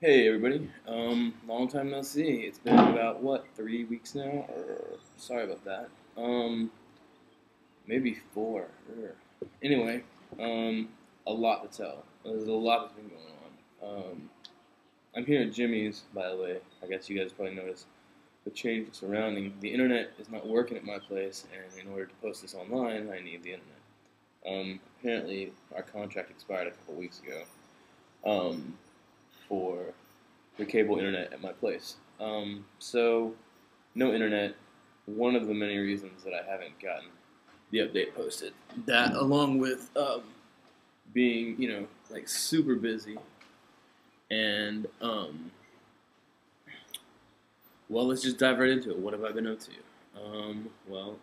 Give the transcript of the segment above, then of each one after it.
Hey everybody, long time no see. It's been about what, 3 weeks now? Sorry about that. Maybe four. Anyway, um, a lot to tell. There's a lot that's been going on. I'm here at Jimmy's, by the way. I guess you guys probably noticed the change of surrounding. The internet is not working at my place, and in order to post this online, I need the internet. Apparently, our contract expired a couple weeks ago. Um, for the cable internet at my place. So no internet. One of the many reasons that I haven't gotten the update posted. That, along with being, like super busy, and well, let's just dive right into it. What have I been up to? Well,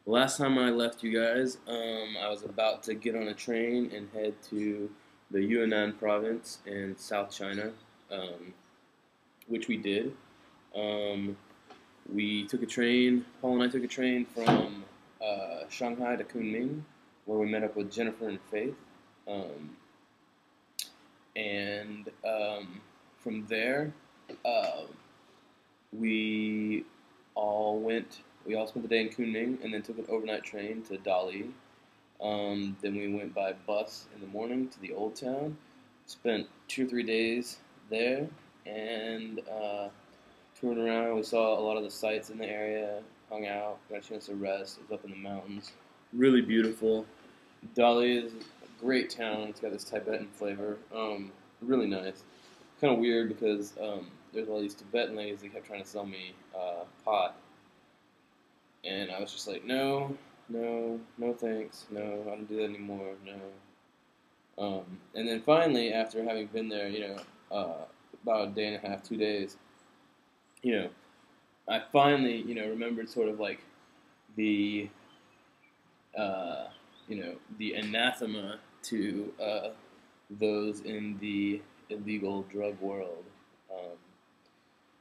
the last time I left you guys, I was about to get on a train and head to the Yunnan province in South China, um, which we did. Um, we took a train. Paul and I took a train from Shanghai to Kunming, where we met up with Jennifer and Faith. Um, and from there, uh, we all went. We all spent the day in Kunming, and then took an overnight train to Dali. Then we went by bus in the morning to the old town. Spent 2 or 3 days there, and toured around. We saw a lot of the sights in the area, hung out, got a chance to rest. It was up in the mountains. Really beautiful. Dali is a great town. It's got this Tibetan flavor. Really nice. Kind of weird because there's all these Tibetan ladies that kept trying to sell me pot. And I was just like, no, no, no thanks. No, I don't do that anymore. No. And then finally, after having been there, about a day and a half, 2 days, you know, I finally, remembered sort of like the, uh, the anathema to those in the illegal drug world. Um,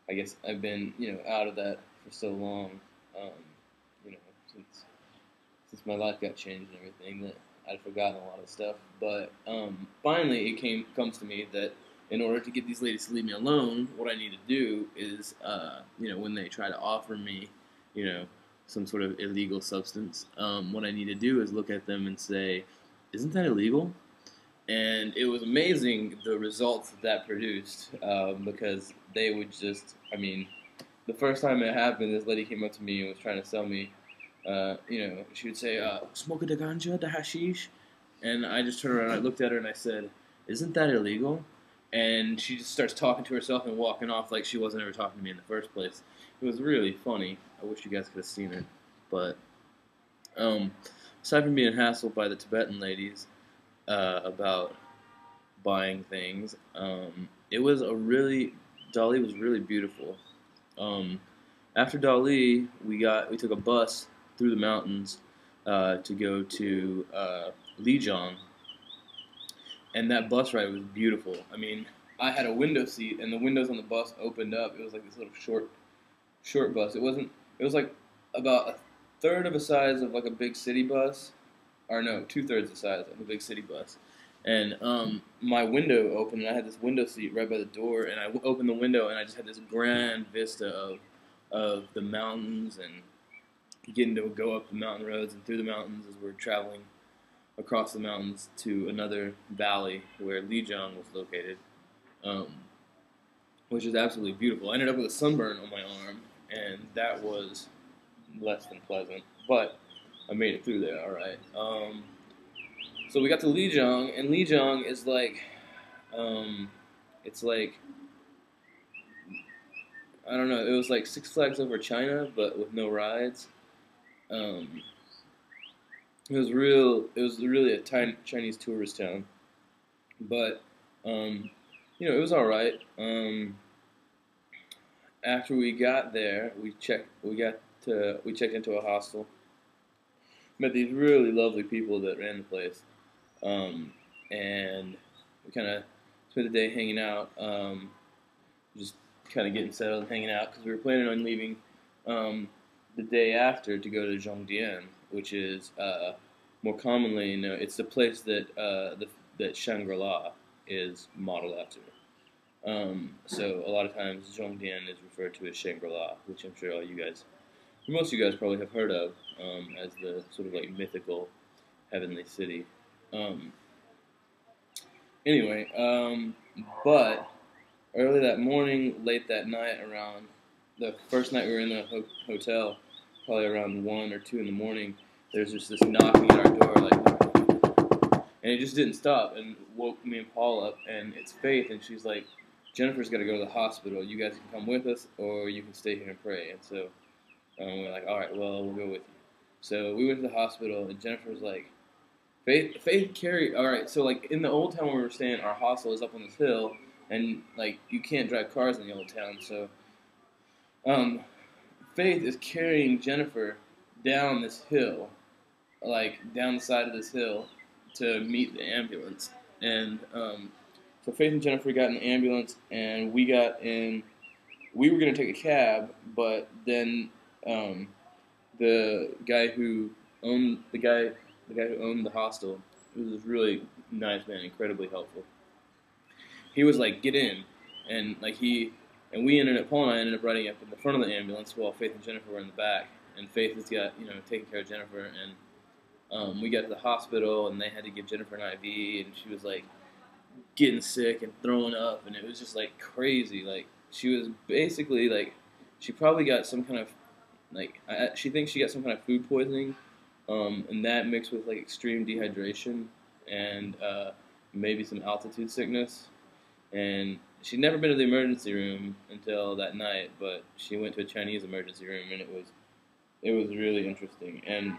I guess I've been, out of that for so long, um, you know, since my life got changed and everything, that I'd forgotten a lot of stuff. But finally, it comes to me that in order to get these ladies to leave me alone, what I need to do is, when they try to offer me, you know, some sort of illegal substance, what I need to do is look at them and say, "Isn't that illegal?" And it was amazing the results that produced, because they would just, I mean, the first time it happened, this lady came up to me and was trying to sell me, she would say, "Smoke the ganja, the hashish," and I just turned around, I looked at her, and I said, "Isn't that illegal?" And she just starts talking to herself and walking off like she wasn't ever talking to me in the first place. It was really funny. I wish you guys could have seen it, but um, aside from being hassled by the Tibetan ladies about buying things, it was a really Dali was really beautiful. Um, After Dali, we took a bus through the mountains to go to Lijiang, and that bus ride was beautiful. I mean, I had a window seat, and the windows on the bus opened up. It was like this little short bus. It wasn't. It was like about a third of the size of like a big city bus, or no, 2/3 the size of a big city bus. And my window opened, and I had this window seat right by the door, and I opened the window, and I just had this grand vista of the mountains, and getting to go up the mountain roads and through the mountains as we're traveling across the mountains to another valley where Lijiang was located, um, which is absolutely beautiful. I ended up with a sunburn on my arm, and that was less than pleasant, but I made it through there all right. So we got to Lijiang, and Lijiang is like, it's like, I don't know, it was like Six Flags Over China, but with no rides. Um, it was really a tiny Chinese tourist town, but it was all right. After we got there, we checked into a hostel. Met these really lovely people that ran the place, um, and we kind of spent the day hanging out, just kind of getting settled and hanging out because we were planning on leaving um, the day after to go to Zhongdian, which is more commonly, it's the place that that Shangri-La is modeled after. So a lot of times Zhongdian is referred to as Shangri-La, which I'm sure most of you guys probably have heard of as the sort of like mythical heavenly city. Um, anyway, but early that morning, late that night, around the first night we were in the hotel, probably around 1 or 2 in the morning, there's just this knocking at our door, like, and it just didn't stop, and woke me and Paul up, and it's Faith, and she's like, Jennifer's got to go to the hospital. You guys can come with us, or you can stay here and pray. And so we're like, all right, well, we'll go with you. So we went to the hospital, and Jennifer's like, Faith carried. All right, so like in the old town where we were staying, our hostel is up on this hill, and like you can't drive cars in the old town. So um, Faith is carrying Jennifer down this hill, like down the side of this hill, to meet the ambulance. And so Faith and Jennifer got in the ambulance, and we got in. We were gonna take a cab, but then the guy who the guy who owned the hostel, who was this really nice man, incredibly helpful. He was like, "Get in," and Paul and I ended up riding up in the front of the ambulance while Faith and Jennifer were in the back. And Faith has got taking care of Jennifer, and we got to the hospital, and they had to give Jennifer an IV, and she was like getting sick and throwing up, and it was just like crazy. Like she was basically like she probably got some kind of she thinks she got some kind of food poisoning, and that mixed with like extreme dehydration and maybe some altitude sickness. And she'd never been to the emergency room until that night, but she went to a Chinese emergency room, and it was really interesting. And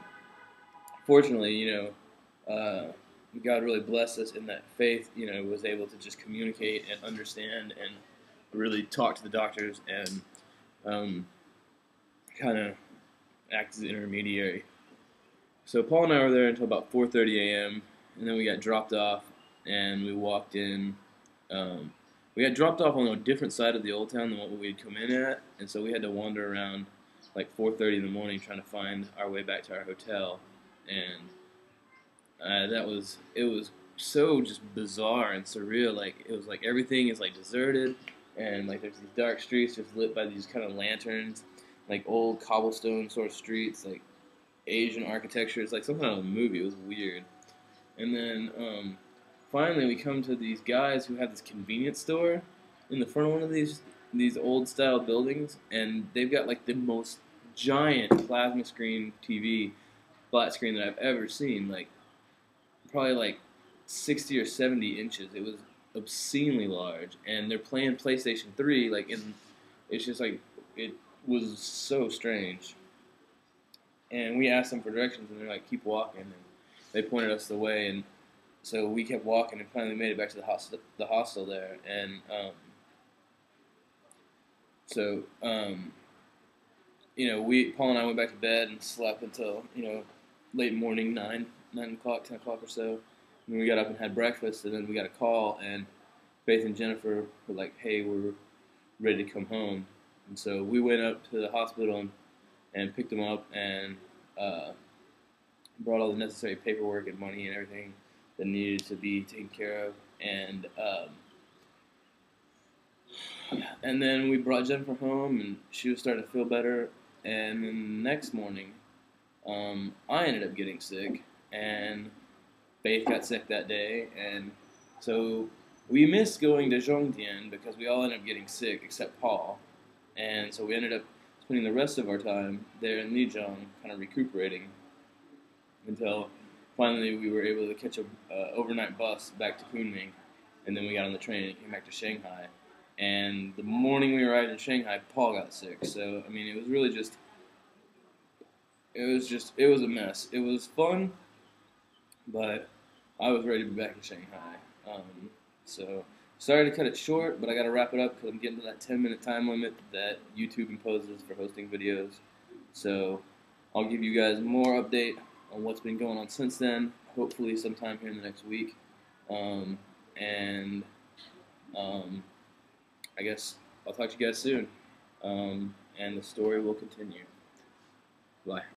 fortunately, God really blessed us in that Faith, was able to just communicate and understand and really talk to the doctors and kind of act as an intermediary. So Paul and I were there until about 4:30 a.m. and then we got dropped off and we walked in. We got dropped off on a different side of the old town than what we had come in at, and so we had to wander around like 4:30 in the morning trying to find our way back to our hotel. And it was so just bizarre and surreal. Like it was like everything is like deserted, and like there's these dark streets just lit by these kind of lanterns, like old cobblestone sort of streets, like Asian architecture. It's like some kind of movie. It was weird. And then finally we come to these guys who have this convenience store in the front of one of these old style buildings, and they've got like the most giant plasma screen TV, flat screen that I've ever seen. Like probably like 60 or 70 inches. It was obscenely large, and they're playing PlayStation 3. It's just like it was so strange. And we asked them for directions, and they're like, "Keep walking." And they pointed us the way, and so we kept walking, and finally made it back to the hostel there. And Paul and I went back to bed and slept until late morning, 9 o'clock, 10 o'clock or so. And we got up and had breakfast, and then we got a call, and Faith and Jennifer were like, "Hey, we're ready to come home." And so we went up to the hospital and picked them up and brought all the necessary paperwork and money and everything that needed to be taken care of. And then we brought Jennifer home, and she was starting to feel better. And then the next morning, I ended up getting sick, and Faith got sick that day, and so we missed going to Zhongtian because we all ended up getting sick except Paul. And so we ended up spending the rest of our time there in Lijiang, kind of recuperating, until finally we were able to catch a overnight bus back to Kunming, and then we got on the train and came back to Shanghai. And the morning we arrived in Shanghai, Paul got sick. So I mean, it was really it was a mess. It was fun, but I was ready to be back in Shanghai. So sorry to cut it short, but I got to wrap it up because I'm getting to that 10-minute time limit that YouTube imposes for hosting videos. So I'll give you guys more update on what's been going on since then, hopefully sometime here in the next week. I guess I'll talk to you guys soon, and the story will continue. Bye.